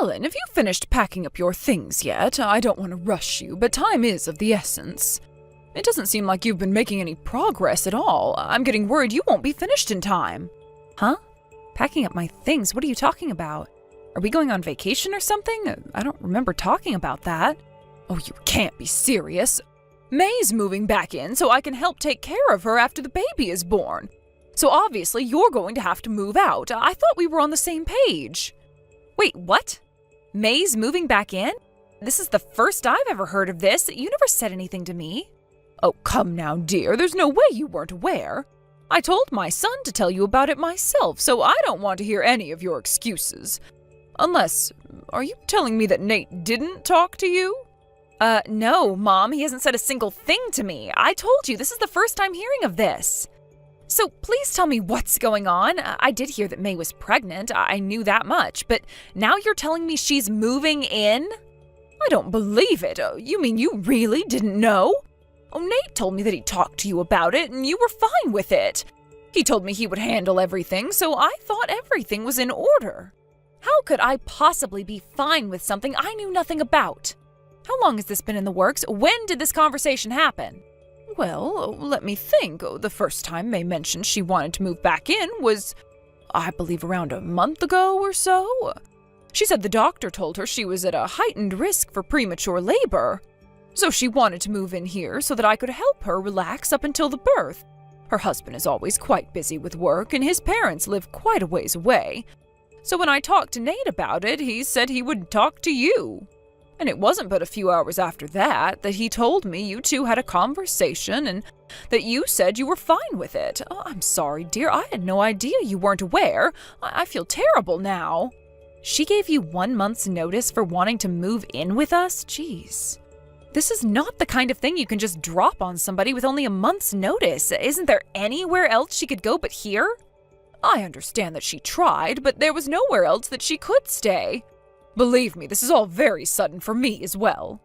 Ellen, have you finished packing up your things yet? I don't want to rush you, but time is of the essence. It doesn't seem like you've been making any progress at all. I'm getting worried you won't be finished in time. Huh? Packing up my things? What are you talking about? Are we going on vacation or something? I don't remember talking about that. Oh, you can't be serious. May's moving back in so I can help take care of her after the baby is born. So obviously you're going to have to move out. I thought we were on the same page. Wait, what? May's moving back in? This is the first I've ever heard of this. You never said anything to me. Oh, come now, dear. There's no way you weren't aware. I told my son to tell you about it myself, so I don't want to hear any of your excuses. Unless, are you telling me that Nate didn't talk to you? No, Mom. He hasn't said a single thing to me. I told you, this is the first I'm hearing of this. So please tell me what's going on. I did hear that May was pregnant. I knew that much. But now you're telling me she's moving in? I don't believe it. You mean you really didn't know? Oh, Nate told me that he talked to you about it and you were fine with it. He told me he would handle everything, so I thought everything was in order. How could I possibly be fine with something I knew nothing about? How long has this been in the works? When did this conversation happen? Well, let me think. The first time May mentioned she wanted to move back in was, I believe, around a month ago or so. She said the doctor told her she was at a heightened risk for premature labor. So she wanted to move in here so that I could help her relax up until the birth. Her husband is always quite busy with work, and his parents live quite a ways away. So when I talked to Nate about it, he said he would talk to you. And it wasn't but a few hours after that he told me you two had a conversation and that you said you were fine with it. Oh, I'm sorry, dear. I had no idea you weren't aware. I feel terrible now. She gave you 1 month's notice for wanting to move in with us? Jeez. This is not the kind of thing you can just drop on somebody with only a month's notice. Isn't there anywhere else she could go but here? I understand that she tried, but there was nowhere else that she could stay. Believe me, this is all very sudden for me as well.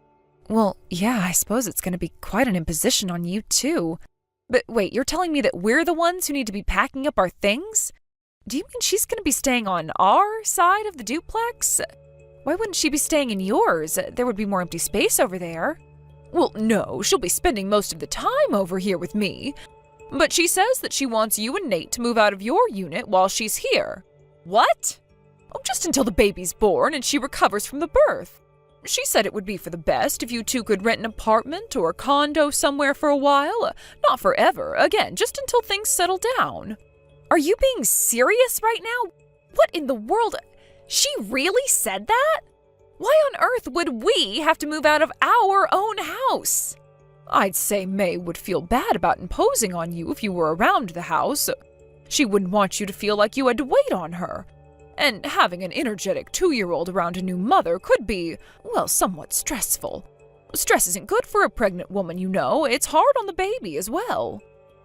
Well, yeah, I suppose it's going to be quite an imposition on you, too. But wait, you're telling me that we're the ones who need to be packing up our things? Do you mean she's going to be staying on our side of the duplex? Why wouldn't she be staying in yours? There would be more empty space over there. Well, no, she'll be spending most of the time over here with me. But she says that she wants you and Nate to move out of your unit while she's here. What? Oh, just until the baby's born and she recovers from the birth. She said it would be for the best if you two could rent an apartment or a condo somewhere for a while. Not forever, again, just until things settle down. Are you being serious right now? What in the world? She really said that? Why on earth would we have to move out of our own house? I'd say May would feel bad about imposing on you if you were around the house. She wouldn't want you to feel like you had to wait on her. And having an energetic 2-year-old around a new mother could be, well, somewhat stressful. Stress isn't good for a pregnant woman, you know. It's hard on the baby as well.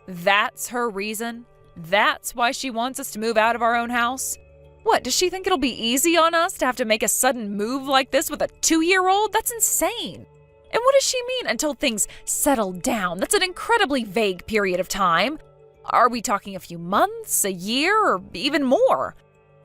That's her reason? That's why she wants us to move out of our own house? What, does she think it'll be easy on us to have to make a sudden move like this with a 2-year-old? That's insane. And what does she mean until things settle down? That's an incredibly vague period of time. Are we talking a few months, a year, or even more?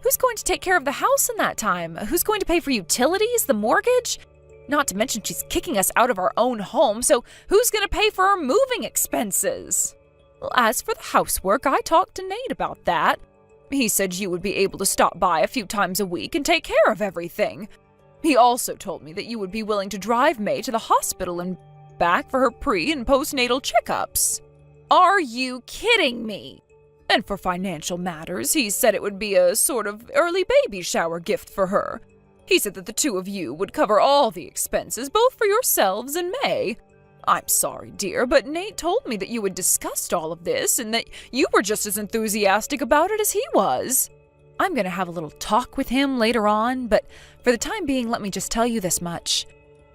Who's going to take care of the house in that time? Who's going to pay for utilities, the mortgage? Not to mention she's kicking us out of our own home, so who's going to pay for our moving expenses? Well, as for the housework, I talked to Nate about that. He said you would be able to stop by a few times a week and take care of everything. He also told me that you would be willing to drive May to the hospital and back for her pre- and postnatal checkups. Are you kidding me? And for financial matters, he said it would be a sort of early baby shower gift for her. He said that the two of you would cover all the expenses, both for yourselves and May. I'm sorry, dear, but Nate told me that you had discussed all of this and that you were just as enthusiastic about it as he was. I'm going to have a little talk with him later on, but for the time being, let me just tell you this much.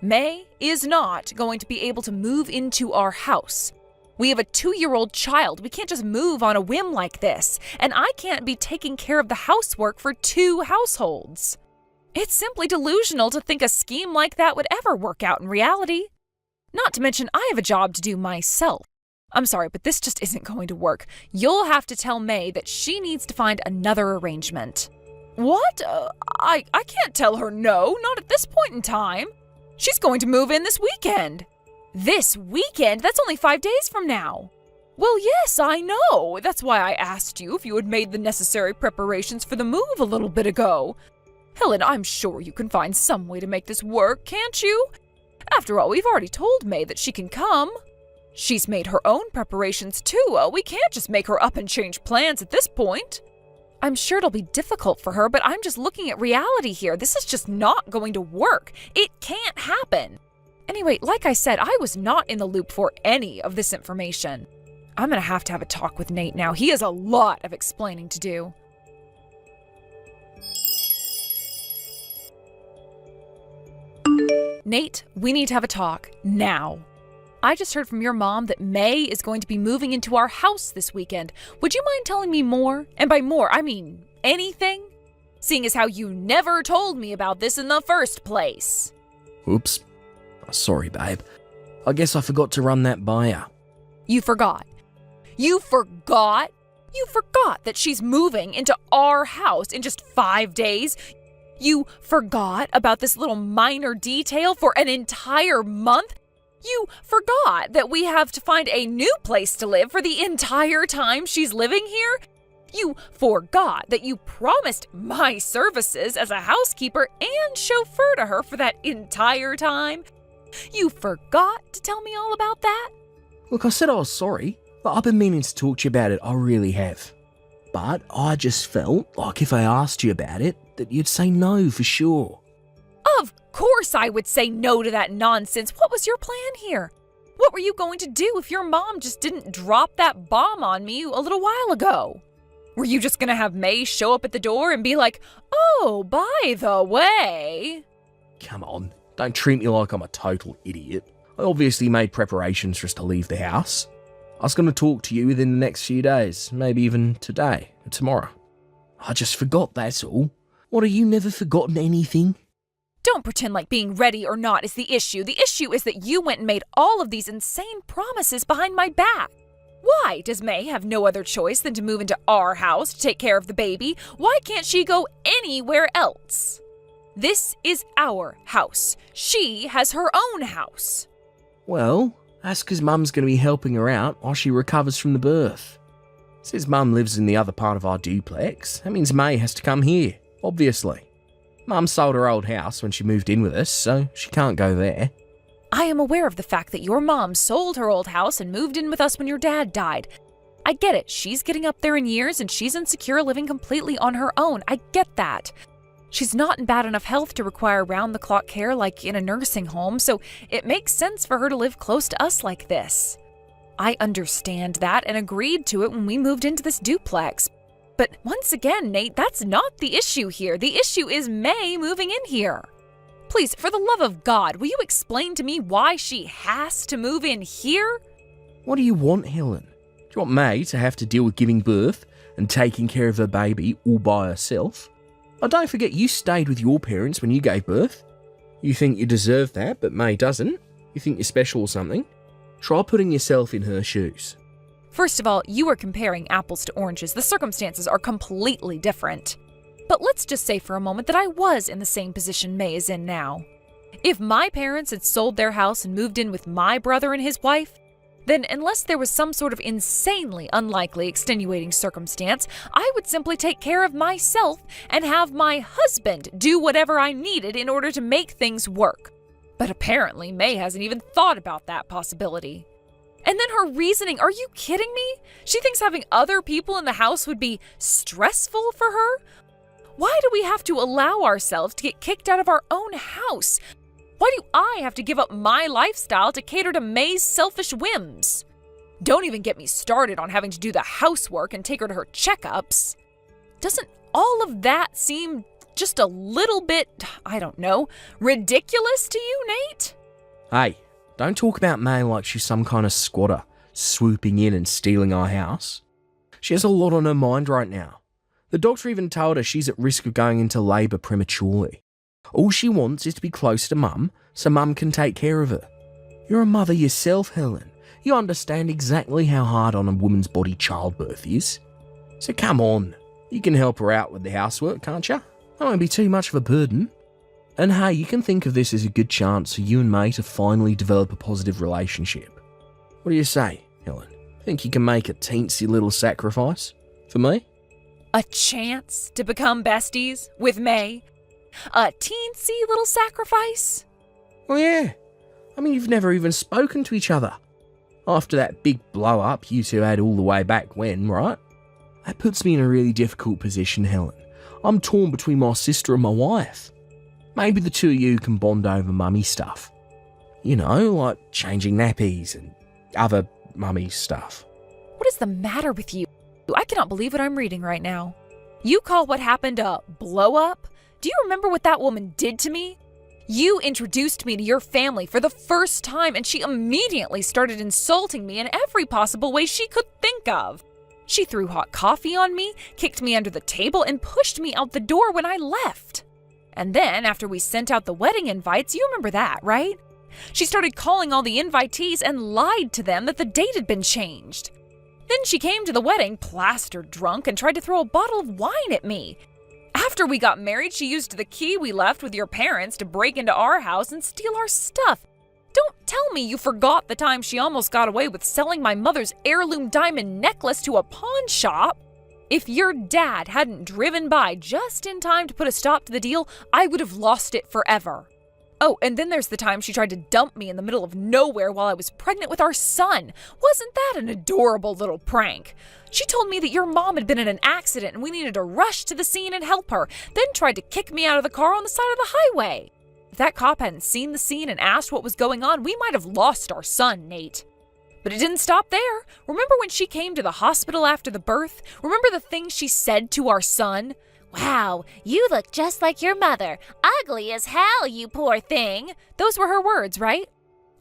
May is not going to be able to move into our house. We have a 2-year-old child. We can't just move on a whim like this, and I can't be taking care of the housework for 2 households. It's simply delusional to think a scheme like that would ever work out in reality. Not to mention, I have a job to do myself. I'm sorry, but this just isn't going to work. You'll have to tell May that she needs to find another arrangement. What? I can't tell her no, not at this point in time. She's going to move in this weekend. This weekend? That's only 5 days from now. Well, yes, I know. That's why I asked you if you had made the necessary preparations for the move a little bit ago. Helen, I'm sure you can find some way to make this work, can't you? After all, we've already told May that she can come. She's made her own preparations too. We can't just make her up and change plans at this point. I'm sure it'll be difficult for her, but I'm just looking at reality here. This is just not going to work. It can't happen. Anyway, like I said, I was not in the loop for any of this information. I'm going to have a talk with Nate now. He has a lot of explaining to do. Nate, we need to have a talk now. I just heard from your mom that May is going to be moving into our house this weekend. Would you mind telling me more? And by more, I mean anything? Seeing as how you never told me about this in the first place. Oops. Sorry, babe. I guess I forgot to run that by ya. You forgot. You forgot? You forgot that she's moving into our house in just 5 days? You forgot about this little minor detail for an entire month? You forgot that we have to find a new place to live for the entire time she's living here? You forgot that you promised my services as a housekeeper and chauffeur to her for that entire time? You forgot to tell me all about that? Look, I said I was sorry, but I've been meaning to talk to you about it, I really have. But I just felt like if I asked you about it, that you'd say no for sure. Of course I would say no to that nonsense. What was your plan here? What were you going to do if your mom just didn't drop that bomb on me a little while ago? Were you just going to have May show up at the door and be like, "Oh, by the way..." Come on, don't treat me like I'm a total idiot. I obviously made preparations for us to leave the house. I was going to talk to you within the next few days, maybe even today or tomorrow. I just forgot, that's all. What, have you never forgotten anything? Don't pretend like being ready or not is the issue. The issue is that you went and made all of these insane promises behind my back. Why does May have no other choice than to move into our house to take care of the baby? Why can't she go anywhere else? This is our house. She has her own house. Well, that's because Mum's going to be helping her out while she recovers from the birth. Since Mum lives in the other part of our duplex, that means May has to come here, obviously. Mum sold her old house when she moved in with us, so she can't go there. I am aware of the fact that your mom sold her old house and moved in with us when your dad died. I get it. She's getting up there in years and she's insecure living completely on her own. I get that. She's not in bad enough health to require round-the-clock care like in a nursing home, so it makes sense for her to live close to us like this. I understand that and agreed to it when we moved into this duplex. But once again, Nate, that's not the issue here. The issue is May moving in here. Please, for the love of God, will you explain to me why she has to move in here? What do you want, Helen? Do you want May to have to deal with giving birth and taking care of her baby all by herself? Oh, don't forget you stayed with your parents when you gave birth. You think you deserve that, but May doesn't? You think you're special or something? Try putting yourself in her shoes. First of all, you are comparing apples to oranges. The circumstances are completely different. But let's just say for a moment that I was in the same position May is in now. If my parents had sold their house and moved in with my brother and his wife, then unless there was some sort of insanely unlikely extenuating circumstance, I would simply take care of myself and have my husband do whatever I needed in order to make things work. But apparently May hasn't even thought about that possibility. And then her reasoning, are you kidding me? She thinks having other people in the house would be stressful for her? Why do we have to allow ourselves to get kicked out of our own house? Why do I have to give up my lifestyle to cater to May's selfish whims? Don't even get me started on having to do the housework and take her to her checkups. Doesn't all of that seem just a little bit, I don't know, ridiculous to you, Nate? Hey, don't talk about May like she's some kind of squatter swooping in and stealing our house. She has a lot on her mind right now. The doctor even told her she's at risk of going into labour prematurely. All she wants is to be close to Mum so Mum can take care of her. You're a mother yourself, Helen. You understand exactly how hard on a woman's body childbirth is. So come on, you can help her out with the housework, can't you? That won't be too much of a burden. And hey, you can think of this as a good chance for you and May to finally develop a positive relationship. What do you say, Helen? Think you can make a teensy little sacrifice for me? A chance to become besties with May? A teensy little sacrifice? Well, yeah. I mean, you've never even spoken to each other. After that big blow-up you two had all the way back when, right? That puts me in a really difficult position, Helen. I'm torn between my sister and my wife. Maybe the two of you can bond over mummy stuff. You know, like changing nappies and other mummy stuff. What is the matter with you? I cannot believe what I'm reading right now. You call what happened a blow-up? Do you remember what that woman did to me? You introduced me to your family for the first time, and she immediately started insulting me in every possible way she could think of. She threw hot coffee on me, kicked me under the table, and pushed me out the door when I left. And then, after we sent out the wedding invites, you remember that, right? She started calling all the invitees and lied to them that the date had been changed. Then she came to the wedding plastered drunk and tried to throw a bottle of wine at me. After we got married, she used the key we left with your parents to break into our house and steal our stuff. Don't tell me you forgot the time she almost got away with selling my mother's heirloom diamond necklace to a pawn shop. If your dad hadn't driven by just in time to put a stop to the deal, I would have lost it forever. Oh, and then there's the time she tried to dump me in the middle of nowhere while I was pregnant with our son. Wasn't that an adorable little prank? She told me that your mom had been in an accident and we needed to rush to the scene and help her, then tried to kick me out of the car on the side of the highway. If that cop hadn't seen the scene and asked what was going on, we might have lost our son, Nate. But it didn't stop there. Remember when she came to the hospital after the birth? Remember the things she said to our son? "Wow, you look just like your mother. Ugly as hell, you poor thing." Those were her words, right?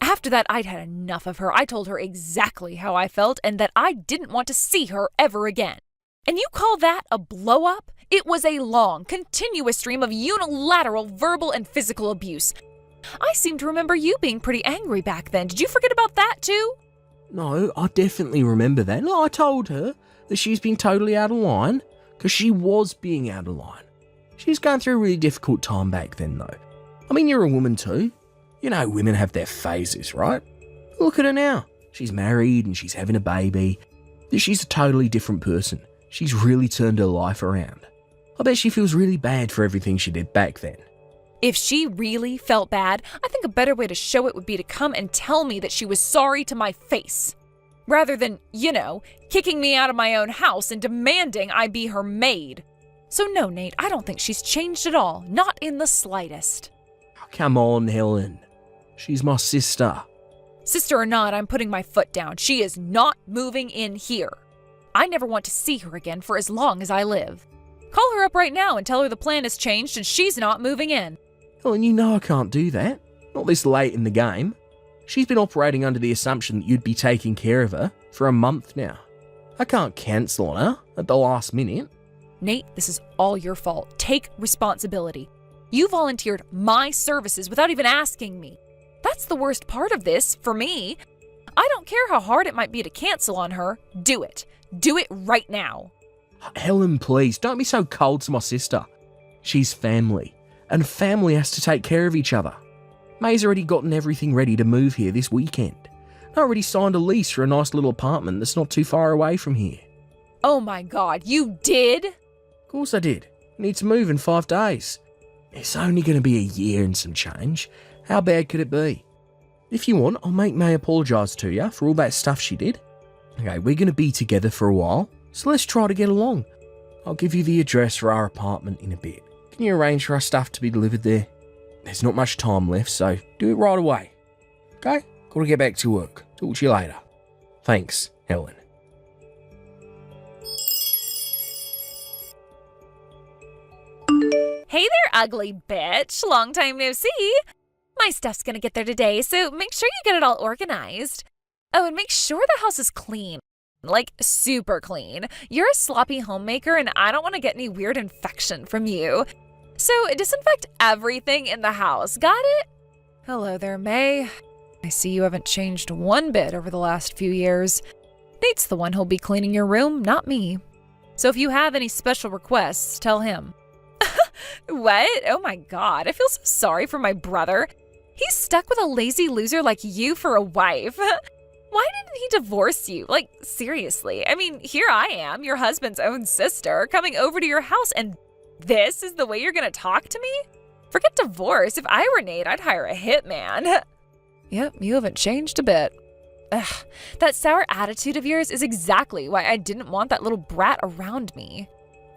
After that, I'd had enough of her. I told her exactly how I felt and that I didn't want to see her ever again. And you call that a blow-up? It was a long, continuous stream of unilateral verbal and physical abuse. I seem to remember you being pretty angry back then. Did you forget about that too? No, I definitely remember that. No, I told her that she's been totally out of line, because she was being out of line. She was going through a really difficult time back then, though. I mean, you're a woman too. You know, women have their phases, right? Look at her now. She's married and she's having a baby. She's a totally different person. She's really turned her life around. I bet she feels really bad for everything she did back then. If she really felt bad, I think a better way to show it would be to come and tell me that she was sorry to my face. Rather than, kicking me out of my own house and demanding I be her maid. So no, Nate, I don't think she's changed at all. Not in the slightest. Oh, come on, Helen. She's my sister. Sister or not, I'm putting my foot down. She is not moving in here. I never want to see her again for as long as I live. Call her up right now and tell her the plan has changed and she's not moving in. Helen, you know I can't do that. Not this late in the game. She's been operating under the assumption that you'd be taking care of her for a month now. I can't cancel on her at the last minute. Nate, this is all your fault. Take responsibility. You volunteered my services without even asking me. That's the worst part of this, for me. I don't care how hard it might be to cancel on her. Do it. Do it right now. Helen, please, don't be so cold to my sister. She's family, and family has to take care of each other. May's already gotten everything ready to move here this weekend. I already signed a lease for a nice little apartment that's not too far away from here. Oh my God, you did? Of course I did. Need to move in 5 days. It's only going to be a year and some change. How bad could it be? If you want, I'll make May apologise to you for all that stuff she did. Okay, we're going to be together for a while, so let's try to get along. I'll give you the address for our apartment in a bit. Can you arrange for our stuff to be delivered there? There's not much time left, so do it right away. Okay? Gotta get back to work. Talk to you later. Thanks, Helen. Hey there, ugly bitch. Long time no see. My stuff's gonna get there today, so make sure you get it all organized. Oh, and make sure the house is clean. Like, super clean. You're a sloppy homemaker, and I don't want to get any weird infection from you. So, disinfect everything in the house. Got it? Hello there, May. I see you haven't changed one bit over the last few years. Nate's the one who'll be cleaning your room, not me. So if you have any special requests, tell him. What? Oh my God, I feel so sorry for my brother. He's stuck with a lazy loser like you for a wife. Why didn't he divorce you? Like, seriously. I mean, here I am, your husband's own sister, coming over to your house, and this is the way you're gonna talk to me? Forget divorce. If I were Nate, I'd hire a hitman. Yep, you haven't changed a bit. Ugh, that sour attitude of yours is exactly why I didn't want that little brat around me.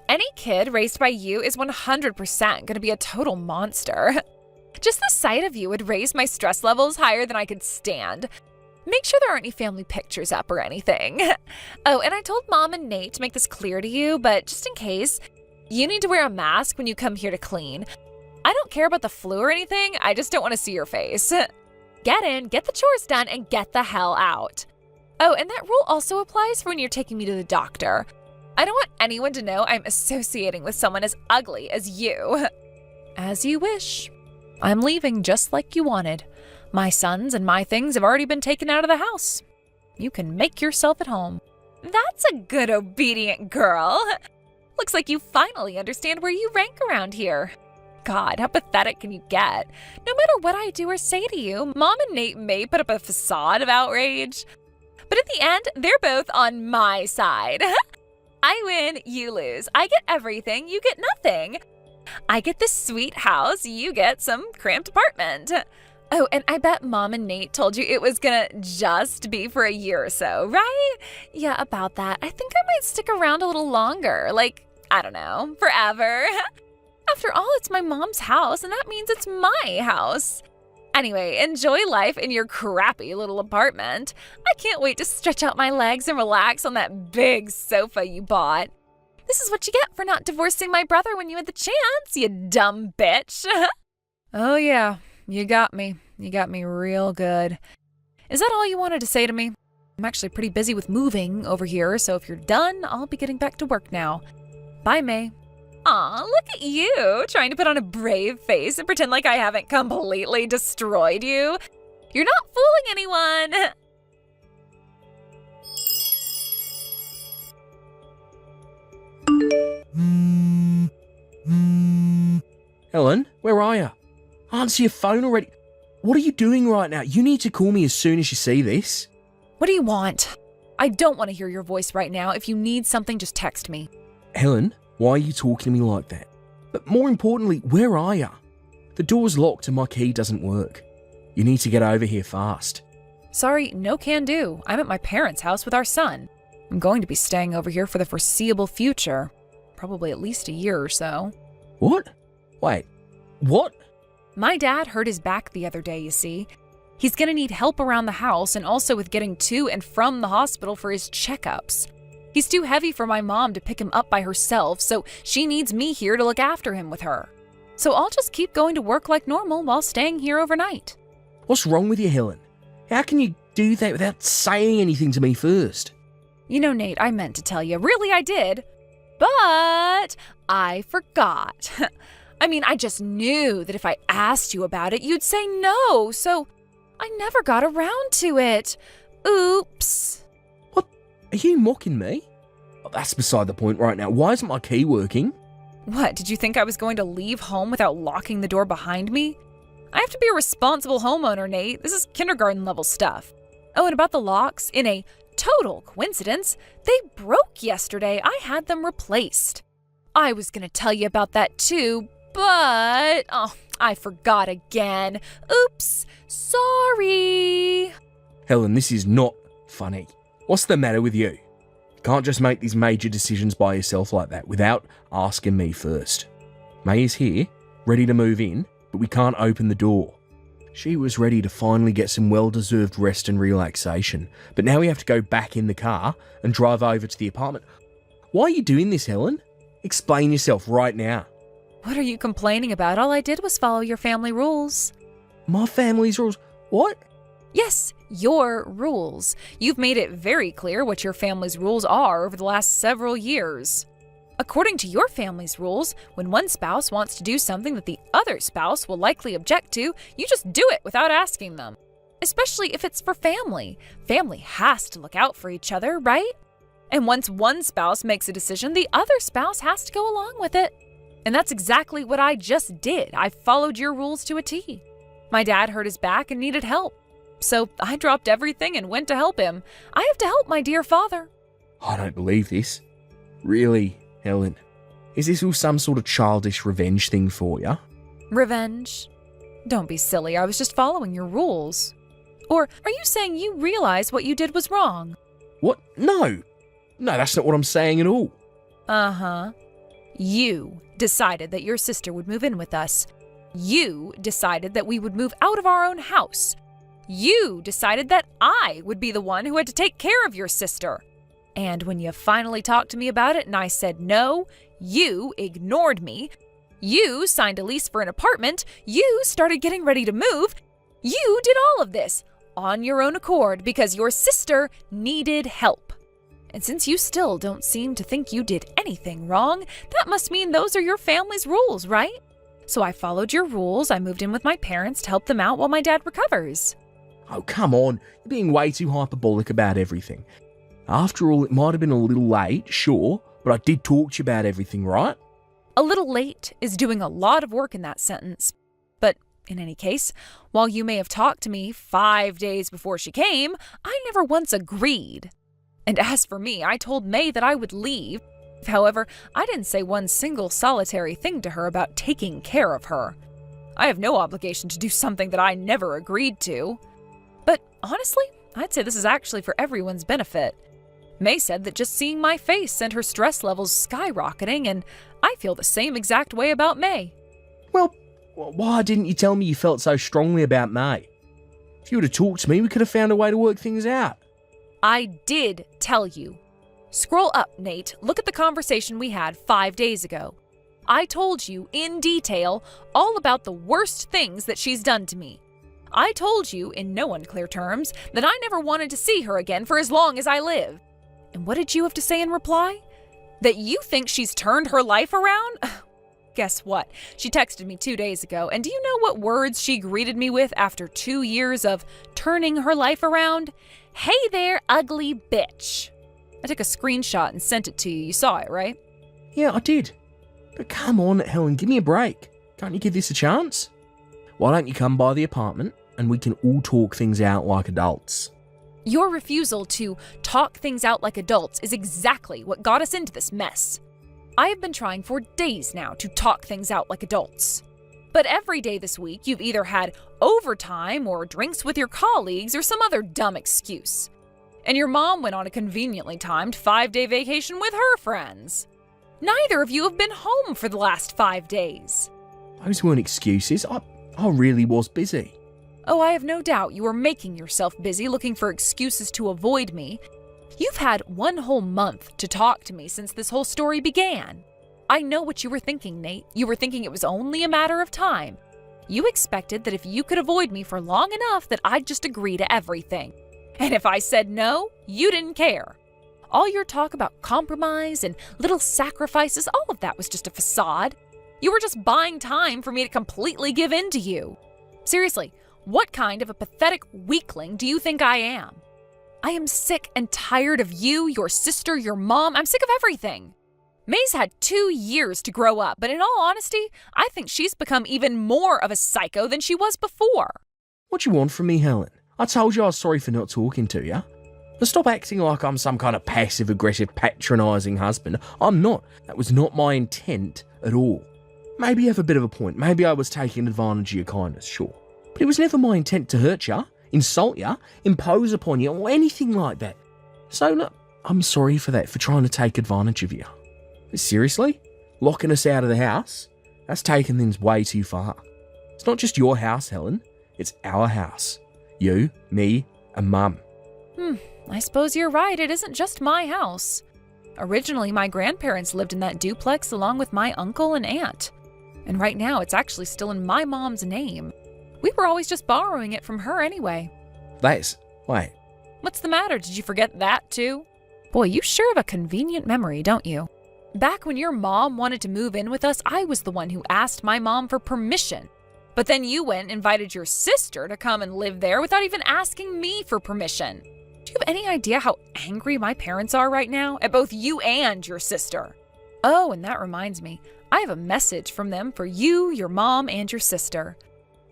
Any kid raised by you is 100% gonna be a total monster. Just the sight of you would raise my stress levels higher than I could stand. Make sure there aren't any family pictures up or anything. Oh, and I told Mom and Nate to make this clear to you, but just in case, you need to wear a mask when you come here to clean. I don't care about the flu or anything, I just don't want to see your face. Get in, get the chores done, and get the hell out. Oh, and that rule also applies for when you're taking me to the doctor. I don't want anyone to know I'm associating with someone as ugly as you. As you wish. I'm leaving just like you wanted. My sons and my things have already been taken out of the house. You can make yourself at home. That's a good obedient girl. Looks like you finally understand where you rank around here. God, how pathetic can you get? No matter what I do or say to you, Mom and Nate may put up a facade of outrage, but in the end, they're both on my side. I win, you lose. I get everything, you get nothing. I get this sweet house, you get some cramped apartment. Oh, and I bet Mom and Nate told you it was gonna just be for a year or so, right? Yeah, about that. I think I might stick around a little longer, like, I don't know, forever. After all, it's my mom's house, and that means it's my house. Anyway, enjoy life in your crappy little apartment. I can't wait to stretch out my legs and relax on that big sofa you bought. This is what you get for not divorcing my brother when you had the chance, you dumb bitch. Oh yeah, you got me. You got me real good. Is that all you wanted to say to me? I'm actually pretty busy with moving over here, so if you're done, I'll be getting back to work now. Bye, May. Aw, look at you, trying to put on a brave face and pretend like I haven't completely destroyed you. You're not fooling anyone. Helen, where are you? Answer your phone already. What are you doing right now? You need to call me as soon as you see this. What do you want? I don't want to hear your voice right now. If you need something, just text me. Helen, why are you talking to me like that? But more importantly, where are you? The door's locked and my key doesn't work. You need to get over here fast. Sorry, no can do. I'm at my parents' house with our son. I'm going to be staying over here for the foreseeable future. Probably at least a year or so. What? Wait, what? My dad hurt his back the other day, you see. He's gonna need help around the house and also with getting to and from the hospital for his checkups. He's too heavy for my mom to pick him up by herself, so she needs me here to look after him with her. So I'll just keep going to work like normal while staying here overnight. What's wrong with you, Helen? How can you do that without saying anything to me first? You know, Nate, I meant to tell you. Really, I did. But I forgot. I mean, I just knew that if I asked you about it, you'd say no, so I never got around to it. Oops. What? Are you mocking me? Oh, that's beside the point right now. Why isn't my key working? What, did you think I was going to leave home without locking the door behind me? I have to be a responsible homeowner, Nate. This is kindergarten level stuff. Oh, and about the locks, in a total coincidence, they broke yesterday. I had them replaced. I was going to tell you about that too, but I forgot again. Oops, sorry. Helen, this is not funny. What's the matter with you? You can't just make these major decisions by yourself like that without asking me first. May is here, ready to move in, but we can't open the door. She was ready to finally get some well-deserved rest and relaxation, but now we have to go back in the car and drive over to the apartment. Why are you doing this, Helen? Explain yourself right now. What are you complaining about? All I did was follow your family rules. My family's rules? What? Yes, your rules. You've made it very clear what your family's rules are over the last several years. According to your family's rules, when one spouse wants to do something that the other spouse will likely object to, you just do it without asking them. Especially if it's for family. Family has to look out for each other, right? And once one spouse makes a decision, the other spouse has to go along with it. And that's exactly what I just did. I followed your rules to a T. My dad hurt his back and needed help. So I dropped everything and went to help him. I have to help my dear father. I don't believe this. Really, Helen? Is this all some sort of childish revenge thing for you? Revenge? Don't be silly. I was just following your rules. Or are you saying you realize what you did was wrong? What? No. No, that's not what I'm saying at all. Uh-huh. You decided that your sister would move in with us. You decided that we would move out of our own house. You decided that I would be the one who had to take care of your sister. And when you finally talked to me about it and I said no, you ignored me. You signed a lease for an apartment. You started getting ready to move. You did all of this on your own accord because your sister needed help. And since you still don't seem to think you did anything wrong, that must mean those are your family's rules, right? So I followed your rules. I moved in with my parents to help them out while my dad recovers. Oh, come on. You're being way too hyperbolic about everything. After all, it might have been a little late, sure, but I did talk to you about everything, right? A little late is doing a lot of work in that sentence. But in any case, while you may have talked to me 5 days before she came, I never once agreed. And as for me, I told May that I would leave. However, I didn't say one single solitary thing to her about taking care of her. I have no obligation to do something that I never agreed to. But honestly, I'd say this is actually for everyone's benefit. May said that just seeing my face sent her stress levels skyrocketing, and I feel the same exact way about May. Well, why didn't you tell me you felt so strongly about May? If you would have talked to me, we could have found a way to work things out. I did tell you. Scroll up, Nate. Look at the conversation we had 5 days ago. I told you in detail all about the worst things that she's done to me. I told you, in no unclear terms, that I never wanted to see her again for as long as I live. And what did you have to say in reply? That you think she's turned her life around? Guess what? She texted me 2 days ago, and do you know what words she greeted me with after 2 years of turning her life around? Hey there, ugly bitch. I took a screenshot and sent it to you. You saw it, right? Yeah, I did. But come on, Helen, give me a break. Can't you give this a chance? Why don't you come by the apartment and we can all talk things out like adults? Your refusal to talk things out like adults is exactly what got us into this mess. I have been trying for days now to talk things out like adults. But every day this week, you've either had overtime or drinks with your colleagues or some other dumb excuse. And your mom went on a conveniently timed 5-day vacation with her friends. Neither of you have been home for the last 5 days. Those weren't excuses. I really was busy. Oh, I have no doubt you were making yourself busy looking for excuses to avoid me. You've had 1 whole month to talk to me since this whole story began. I know what you were thinking, Nate. You were thinking it was only a matter of time. You expected that if you could avoid me for long enough that I'd just agree to everything. And if I said no, you didn't care. All your talk about compromise and little sacrifices, all of that was just a facade. You were just buying time for me to completely give in to you. Seriously, what kind of a pathetic weakling do you think I am? I am sick and tired of you, your sister, your mom. I'm sick of everything. May's had 2 years to grow up, but in all honesty, I think she's become even more of a psycho than she was before. What do you want from me, Helen? I told you I was sorry for not talking to you. Now stop acting like I'm some kind of passive-aggressive, patronising husband. I'm not. That was not my intent at all. Maybe you have a bit of a point. Maybe I was taking advantage of your kindness, sure. But it was never my intent to hurt you, insult you, impose upon you, or anything like that. So, no, I'm sorry for that, for trying to take advantage of you. But seriously? Locking us out of the house? That's taking things way too far. It's not just your house, Helen. It's our house. You, me, and Mum. I suppose you're right. It isn't just my house. Originally, my grandparents lived in that duplex along with my uncle and aunt. And right now, it's actually still in my mom's name. We were always just borrowing it from her anyway. Wait. What's the matter? Did you forget that too? Boy, you sure have a convenient memory, don't you? Back when your mom wanted to move in with us, I was the one who asked my mom for permission. But then you went and invited your sister to come and live there without even asking me for permission. Do you have any idea how angry my parents are right now at both you and your sister? Oh, and that reminds me, I have a message from them for you, your mom, and your sister.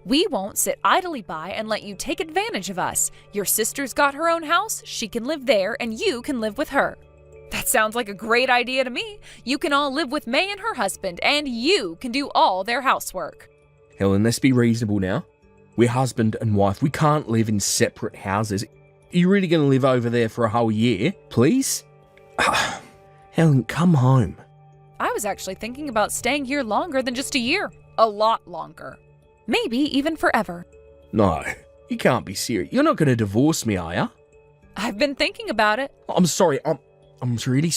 We won't sit idly by and let you take advantage of us. Your sister's got her own house, she can live there, and you can live with her. That sounds like a great idea to me. You can all live with May and her husband, and you can do all their housework. Helen, let's be reasonable now. We're husband and wife. We can't live in separate houses. Are you really going to live over there for a whole year, please? Helen, come home. I was actually thinking about staying here longer than just a year. A lot longer. Maybe even forever. No, you can't be serious. You're not going to divorce me, are you? I've been thinking about it. I'm sorry. I'm really,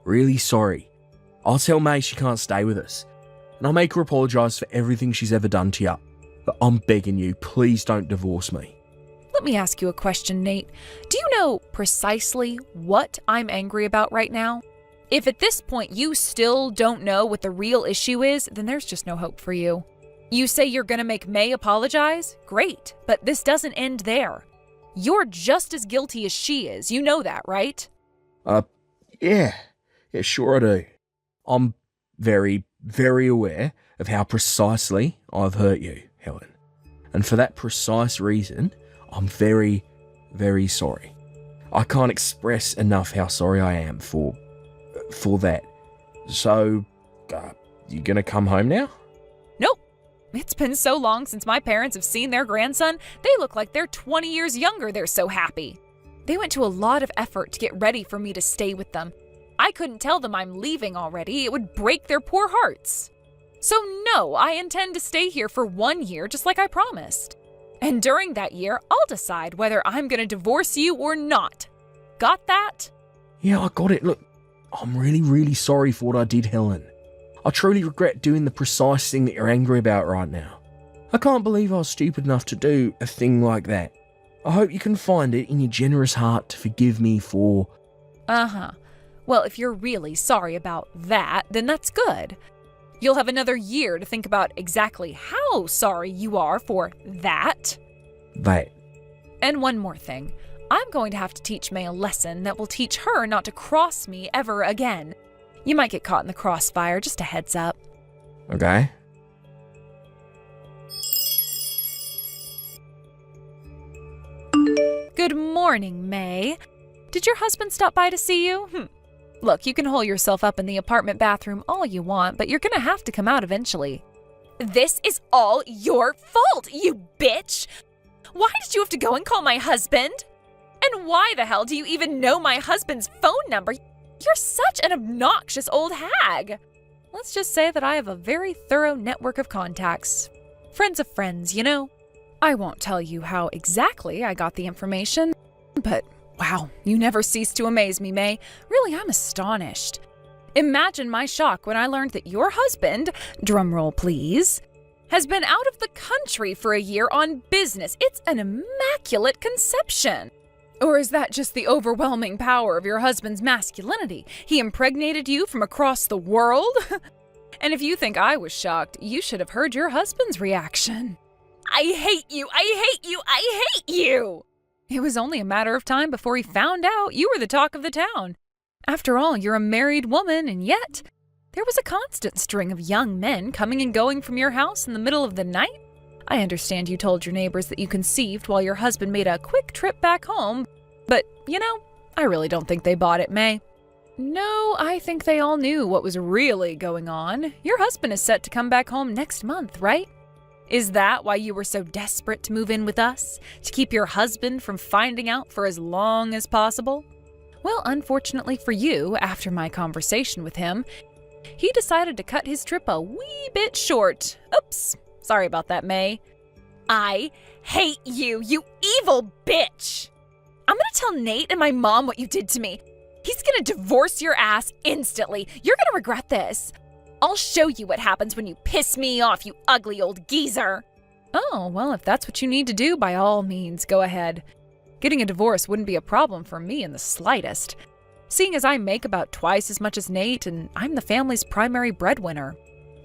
really sorry. I'll tell May she can't stay with us. And I'll make her apologise for everything she's ever done to you. But I'm begging you, please don't divorce me. Let me ask you a question, Nate. Do you know precisely what I'm angry about right now? If at this point you still don't know what the real issue is, then there's just no hope for you. You say you're going to make May apologize? Great, but this doesn't end there. You're just as guilty as she is. You know that, right? Yeah, sure I do. I'm very, very aware of how precisely I've hurt you, Helen. And for that precise reason, I'm very, very sorry. I can't express enough how sorry I am for that. So, you gonna come home now? Nope. It's been so long since my parents have seen their grandson, they look like they're 20 years younger, they're so happy. They went to a lot of effort to get ready for me to stay with them. I couldn't tell them I'm leaving already, it would break their poor hearts. So no, I intend to stay here for 1 year just like I promised. And during that year, I'll decide whether I'm gonna divorce you or not. Got that? Yeah, I got it. Look, I'm really, really sorry for what I did, Helen. I truly regret doing the precise thing that you're angry about right now. I can't believe I was stupid enough to do a thing like that. I hope you can find it in your generous heart to forgive me for... Well, if you're really sorry about that, then that's good. You'll have another year to think about exactly how sorry you are for that. That. And one more thing. I'm going to have to teach May a lesson that will teach her not to cross me ever again. You might get caught in the crossfire, just a heads up. Okay. Good morning, May. Did your husband stop by to see you? Look, you can hole yourself up in the apartment bathroom all you want, but you're gonna have to come out eventually. This is all your fault, you bitch! Why did you have to go and call my husband? And why the hell do you even know my husband's phone number? You're such an obnoxious old hag. Let's just say that I have a very thorough network of contacts. Friends of friends, you know? I won't tell you how exactly I got the information, but wow, you never cease to amaze me, May. Really, I'm astonished. Imagine my shock when I learned that your husband, drumroll please, has been out of the country for a year on business. It's an immaculate conception. Or is that just the overwhelming power of your husband's masculinity? He impregnated you from across the world? And if you think I was shocked, you should have heard your husband's reaction. I hate you! I hate you! I hate you! It was only a matter of time before he found out you were the talk of the town. After all, you're a married woman, and yet there was a constant string of young men coming and going from your house in the middle of the night. I understand you told your neighbors that you conceived while your husband made a quick trip back home, but, you know, I really don't think they bought it, May. No, I think they all knew what was really going on. Your husband is set to come back home next month, right? Is that why you were so desperate to move in with us? To keep your husband from finding out for as long as possible? Well, unfortunately for you, after my conversation with him, he decided to cut his trip a wee bit short. Oops. Sorry about that, May. I hate you, you evil bitch! I'm gonna tell Nate and my mom what you did to me. He's gonna divorce your ass instantly. You're gonna regret this. I'll show you what happens when you piss me off, you ugly old geezer. Oh, well, if that's what you need to do, by all means, go ahead. Getting a divorce wouldn't be a problem for me in the slightest, seeing as I make about twice as much as Nate and I'm the family's primary breadwinner.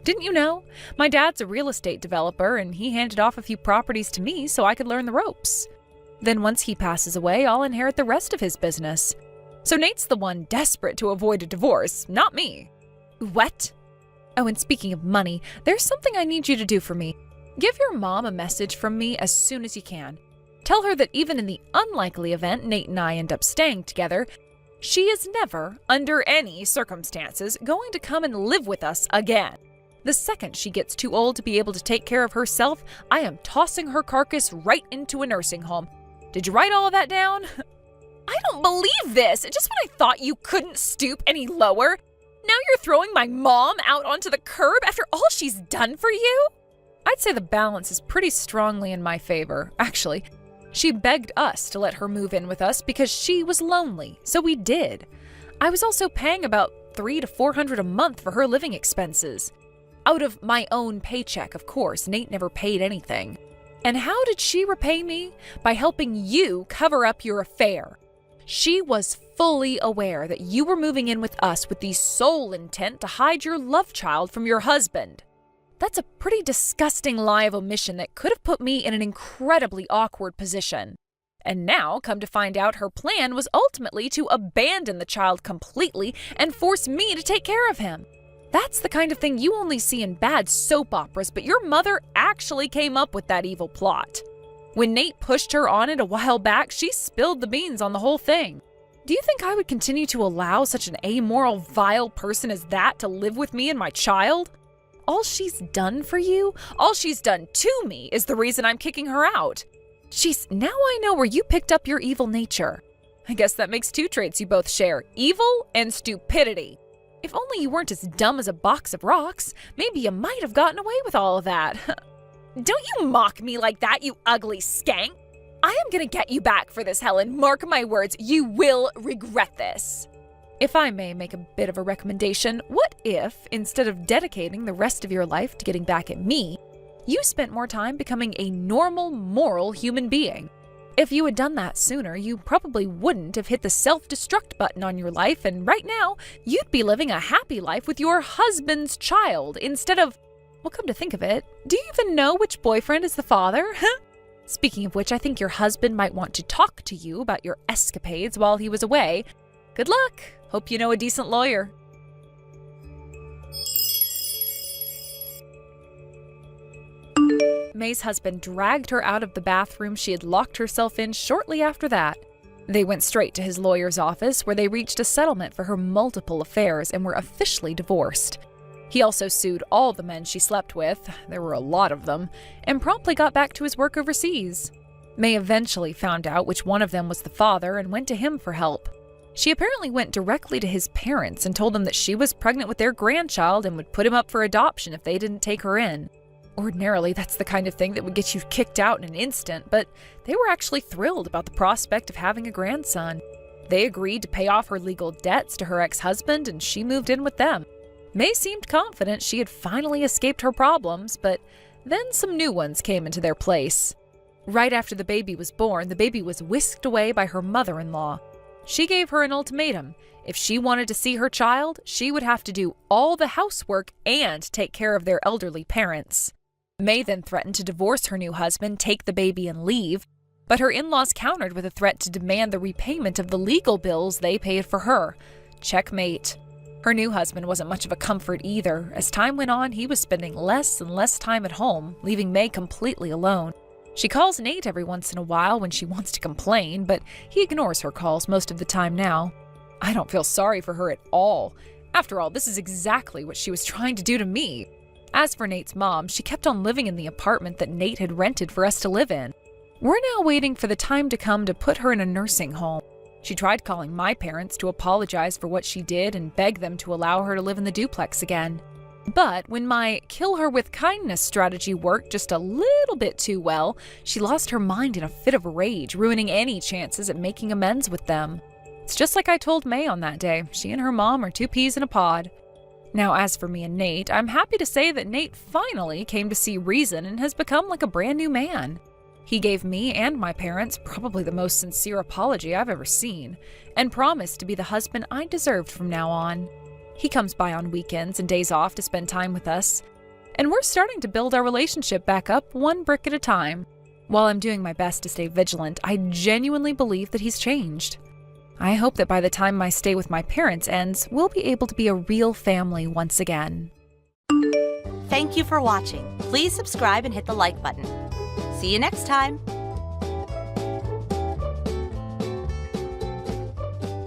Didn't you know? My dad's a real estate developer and he handed off a few properties to me so I could learn the ropes. Then once he passes away, I'll inherit the rest of his business. So Nate's the one desperate to avoid a divorce, not me. What? Oh, and speaking of money, there's something I need you to do for me. Give your mom a message from me as soon as you can. Tell her that even in the unlikely event Nate and I end up staying together, she is never, under any circumstances, going to come and live with us again. The second she gets too old to be able to take care of herself, I am tossing her carcass right into a nursing home. Did you write all of that down? I don't believe this! Just when I thought you couldn't stoop any lower, now you're throwing my mom out onto the curb after all she's done for you? I'd say the balance is pretty strongly in my favor. Actually, she begged us to let her move in with us because she was lonely, so we did. I was also paying about $300 to $400 a month for her living expenses. Out of my own paycheck, of course. Nate never paid anything. And how did she repay me? By helping you cover up your affair. She was fully aware that you were moving in with us with the sole intent to hide your love child from your husband. That's a pretty disgusting lie of omission that could have put me in an incredibly awkward position. And now, come to find out, her plan was ultimately to abandon the child completely and force me to take care of him. That's the kind of thing you only see in bad soap operas, but your mother actually came up with that evil plot. When Nate pushed her on it a while back, she spilled the beans on the whole thing. Do you think I would continue to allow such an amoral, vile person as that to live with me and my child? All she's done for you, all she's done to me, is the reason I'm kicking her out. Jeez, now I know where you picked up your evil nature. I guess that makes two traits you both share, evil and stupidity. If only you weren't as dumb as a box of rocks, maybe you might have gotten away with all of that. Don't you mock me like that, you ugly skank! I am gonna get you back for this, Helen. Mark my words, you will regret this. If I may make a bit of a recommendation, what if, instead of dedicating the rest of your life to getting back at me, you spent more time becoming a normal, moral human being? If you had done that sooner, you probably wouldn't have hit the self-destruct button on your life, and right now, you'd be living a happy life with your husband's child instead of... Well, come to think of it, do you even know which boyfriend is the father? Speaking of which, I think your husband might want to talk to you about your escapades while he was away. Good luck. Hope you know a decent lawyer. May's husband dragged her out of the bathroom she had locked herself in shortly after that. They went straight to his lawyer's office, where they reached a settlement for her multiple affairs and were officially divorced. He also sued all the men she slept with, there were a lot of them, and promptly got back to his work overseas. May eventually found out which one of them was the father and went to him for help. She apparently went directly to his parents and told them that she was pregnant with their grandchild and would put him up for adoption if they didn't take her in. Ordinarily, that's the kind of thing that would get you kicked out in an instant, but they were actually thrilled about the prospect of having a grandson. They agreed to pay off her legal debts to her ex-husband, and she moved in with them. May seemed confident she had finally escaped her problems, but then some new ones came into their place. Right after the baby was born, the baby was whisked away by her mother-in-law. She gave her an ultimatum. If she wanted to see her child, she would have to do all the housework and take care of their elderly parents. May then threatened to divorce her new husband, take the baby, and leave, but her in-laws countered with a threat to demand the repayment of the legal bills they paid for her. Checkmate. Her new husband wasn't much of a comfort either. As time went on, he was spending less and less time at home, leaving May completely alone. She calls Nate every once in a while when she wants to complain, but he ignores her calls most of the time now. I don't feel sorry for her at all. After all, this is exactly what she was trying to do to me. As for Nate's mom, she kept on living in the apartment that Nate had rented for us to live in. We're now waiting for the time to come to put her in a nursing home. She tried calling my parents to apologize for what she did and beg them to allow her to live in the duplex again. But when my kill her with kindness strategy worked just a little bit too well, she lost her mind in a fit of rage, ruining any chances at making amends with them. It's just like I told May on that day. She and her mom are two peas in a pod. Now, as for me and Nate, I'm happy to say that Nate finally came to see reason and has become like a brand new man. He gave me and my parents probably the most sincere apology I've ever seen, and promised to be the husband I deserved from now on. He comes by on weekends and days off to spend time with us, and we're starting to build our relationship back up one brick at a time. While I'm doing my best to stay vigilant, I genuinely believe that he's changed. I hope that by the time my stay with my parents ends, we'll be able to be a real family once again. Thank you for watching. Please subscribe and hit the like button. See you next time.